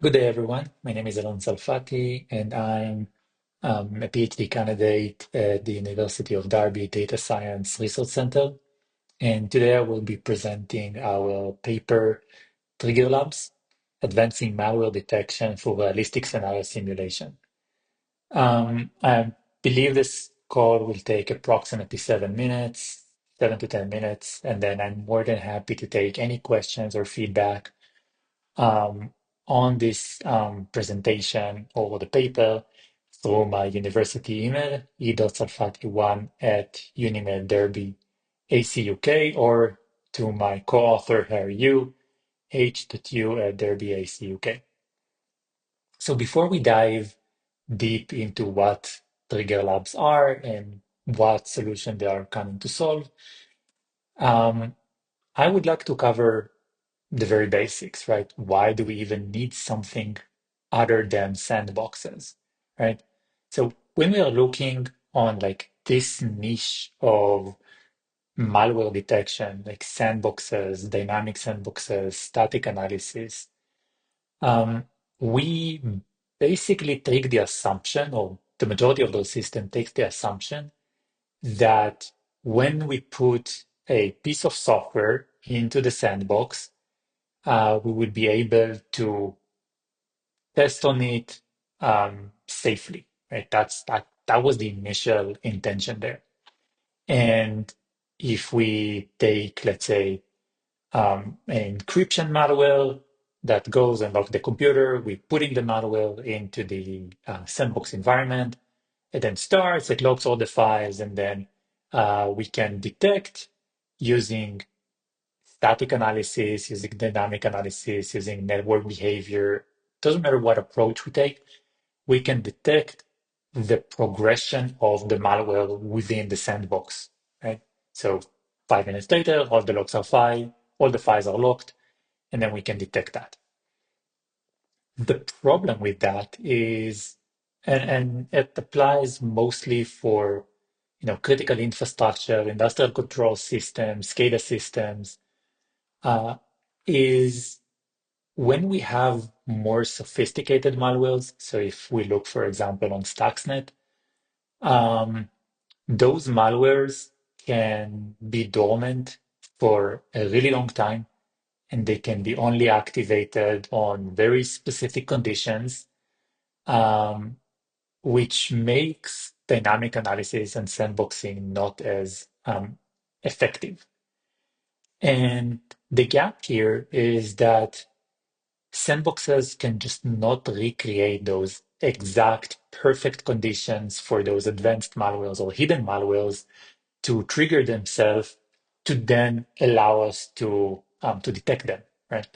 Good day, everyone. My name is Alon Salfati, and I'm a PhD candidate at the University of Derby Data Science Research Center. And today I will be presenting our paper, Trigger Labs, Advancing Malware Detection for Realistic Scenario Simulation. I believe this call will take approximately 7 minutes, 7 to 10 minutes, and then I'm more than happy to take any questions or feedback um, on this presentation or the paper through my university email, e.salfati1 at Unimed Derby ACUK, or to my co-author Harry Yu, h.yu at Derby ACUK. So before we dive deep into what Trigger Labs are and what solution they are coming to solve, um, I would like to cover the very basics, right? Why do we even need something other than sandboxes, right? So when we are looking on like this niche of malware detection, like sandboxes, dynamic sandboxes, static analysis, um, we basically take the assumption, or the majority of those systems takes the assumption that when we put a piece of software into the sandbox, we would be able to test on it safely, right? That was the initial intention there. And if we take, let's say, an encryption malware that goes and lock the computer, we put in the malware into the sandbox environment. It then starts, it locks all the files, and then we can detect using static analysis, using dynamic analysis, using network behavior. Doesn't matter what approach we take, we can detect the progression of the malware within the sandbox, right? So 5 minutes later, all the files are locked, and then we can detect that. The problem with that is, and it applies mostly for critical infrastructure, industrial control systems, SCADA systems, uh, is when we have more sophisticated malwares. So if we look, for example, on Stuxnet, um, those malwares can be dormant for a really long time, and they can be only activated on very specific conditions, um, which makes dynamic analysis and sandboxing not as effective. And the gap here is that sandboxes can just not recreate those exact perfect conditions for those advanced malwares or hidden malwares to trigger themselves to then allow us to detect them, right?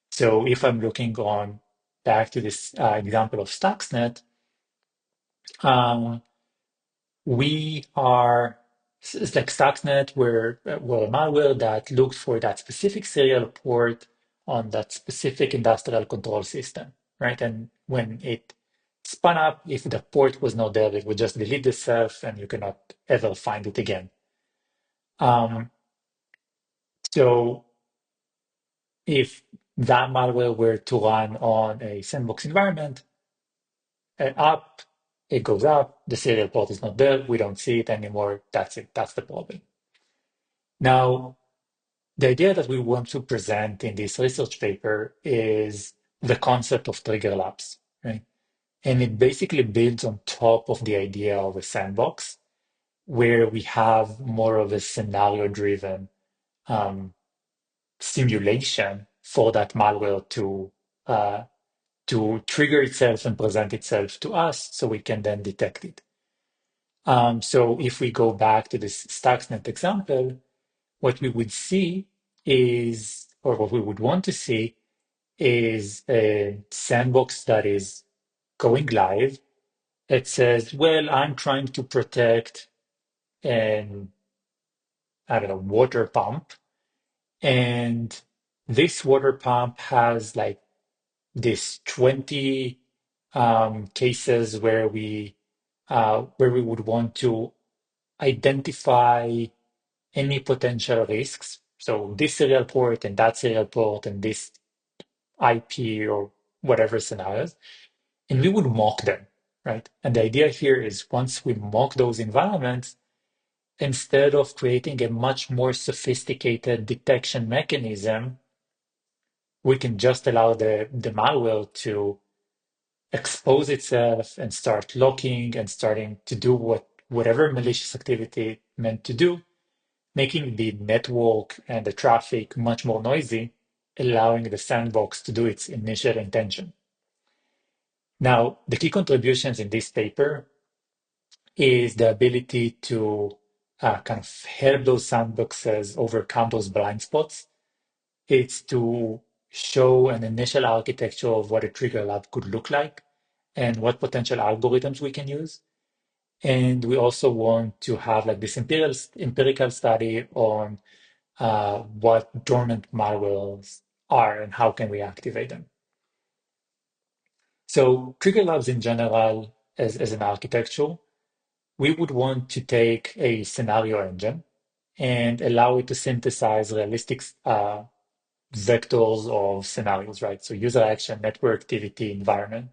So if I'm looking on back to this example of Stuxnet, um, we are it's like Stuxnet, where a malware that looked for that specific serial port on that specific industrial control system, right? And when it spun up, if the port was not there, it would just delete itself, and you cannot ever find it again. Um, so if that malware were to run on a sandbox environment, up, it goes up, the serial port is not there, we don't see it anymore. That's it. That's the problem. Now, the idea that we want to present in this research paper is the concept of trigger labs, right? And it basically builds on top of the idea of a sandbox, where we have more of a scenario-driven um, simulation for that malware uh, to trigger itself and present itself to us, so we can then detect it. So if we go back to this Stuxnet example, what we would see is, or what we would want to see, is a sandbox that is going live. It says, well, I'm trying to protect an, I don't know, water pump. And this water pump has like this 20 cases where we would want to identify any potential risks. So this serial port and that serial port and this IP or whatever scenarios, and we would mock them, right? And the idea here is once we mock those environments, instead of creating a much more sophisticated detection mechanism, we can just allow the malware to expose itself and start looking and starting to do whatever malicious activity meant to do, making the network and the traffic much more noisy, allowing the sandbox to do its initial intention. Now, the key contributions in this paper is the ability to kind of help those sandboxes overcome those blind spots. It's to show an initial architecture of what a trigger lab could look like and what potential algorithms we can use. And we also want to have like this empirical study on what dormant malwares are and how can we activate them. So trigger labs in general, as an architecture, we would want to take a scenario engine and allow it to synthesize realistic vectors of scenarios, right? So user action, network activity, environment.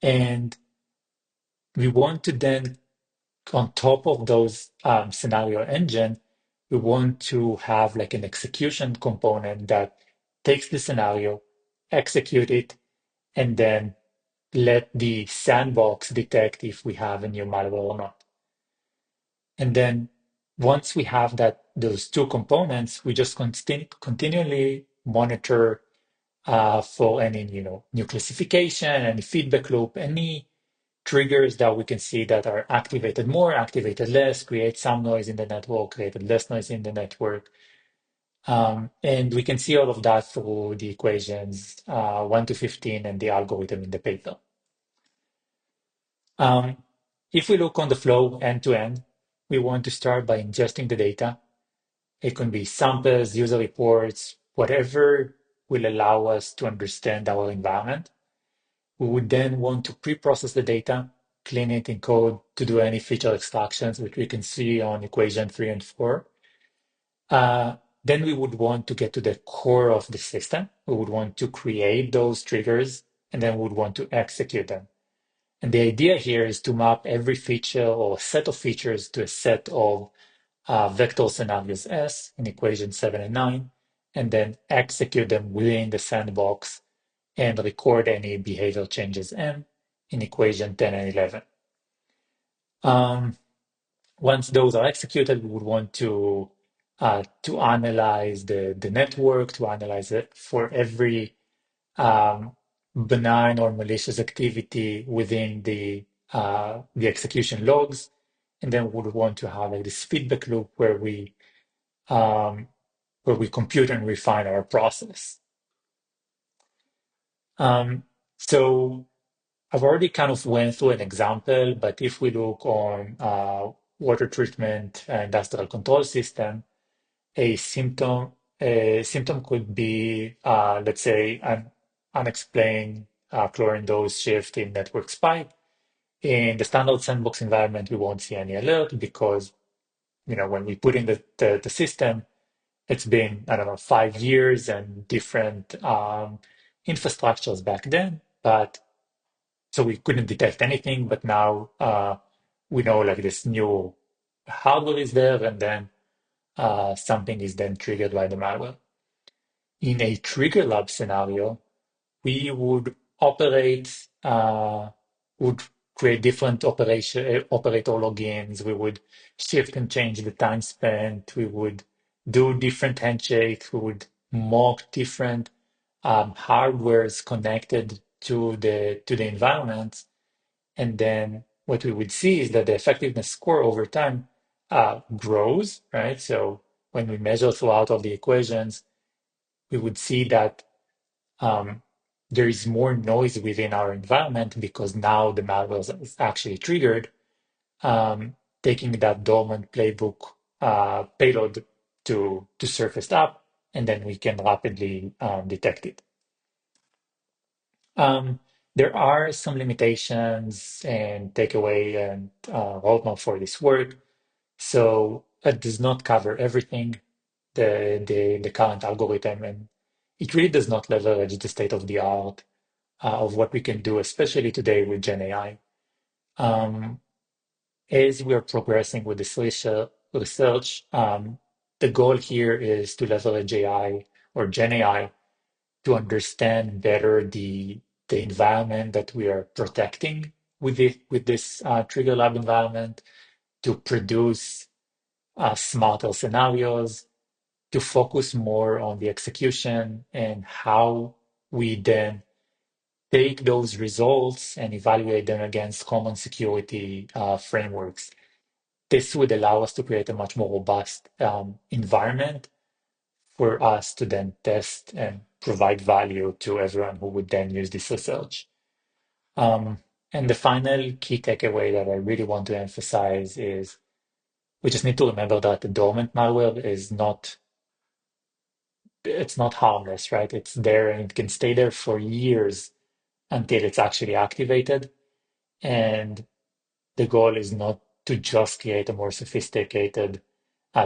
And we want to then, on top of those scenario engine, we want to have like an execution component that takes the scenario, execute it, and then let the sandbox detect if we have a new malware or not. And then once we have those two components, we just continually monitor for any new classification, any feedback loop, any triggers that we can see that are activated more, activated less, create some noise in the network, created less noise in the network. And we can see all of that through the equations 1 to 15 and the algorithm in the paper. If we look on the flow end to end, we want to start by ingesting the data. It can be samples, user reports, whatever will allow us to understand our environment. We would then want to pre-process the data, clean it in code to do any feature extractions, which we can see on equation 3 and 4. Then we would want to get to the core of the system. We would want to create those triggers, and then we would want to execute them. And the idea here is to map every feature or set of features to a set of vector scenarios S in equation 7 and 9, and then execute them within the sandbox and record any behavior changes M in equation 10 and 11. Once those are executed, we would want to analyze the network, to analyze it for every benign or malicious activity within the execution logs, and then we would want to have like this feedback loop um, where we compute and refine our process. So I've already kind of went through an example, but if we look on water treatment and industrial control system, a symptom a symptom could be, let's say, an unexplained chlorine dose shift in network spike. In the standard sandbox environment, we won't see any alert because when we put in the system, it's been, I don't know, 5 years and different infrastructures back then, but so we couldn't detect anything. But now we know like this new hardware is there, and then something is then triggered by the malware. In a trigger lab scenario, we would create different operator logins. We would shift and change the time spent. We would do different handshakes. We would mock different hardwares connected to the environment. And then what we would see is that the effectiveness score over time grows, right? So when we measure throughout all the equations, we would see that um, there is more noise within our environment because now the malware is actually triggered, taking that dormant playbook payload to surface up, and then we can rapidly detect it. Um, there are some limitations and takeaway and roadmap for this work. So it does not cover everything, the current algorithm, and it really does not leverage the state of the art of what we can do, especially today with Gen AI. Um, as we are progressing with this research, the goal here is to leverage AI or Gen AI to understand better the environment that we are protecting with this Trigger Lab environment, to produce smarter scenarios, to focus more on the execution and how we then take those results and evaluate them against common security frameworks. This would allow us to create a much more robust environment for us to then test and provide value to everyone who would then use this research. Um, and the final key takeaway that I really want to emphasize is we just need to remember that the dormant malware is not, it's not harmless, right? It's there and it can stay there for years until it's actually activated. And the goal is not to just create a more sophisticated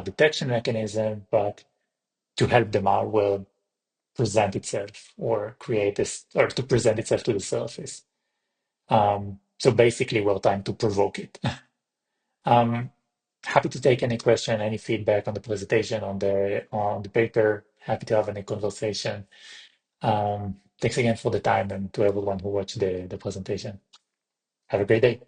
detection mechanism, but to help the malware present itself or create this or to present itself to the surface. So basically, we're trying to provoke it. um, Happy to take any question, any feedback on the presentation, on the paper. Happy to have any conversation. Thanks again for the time and to everyone who watched the presentation. Have a great day.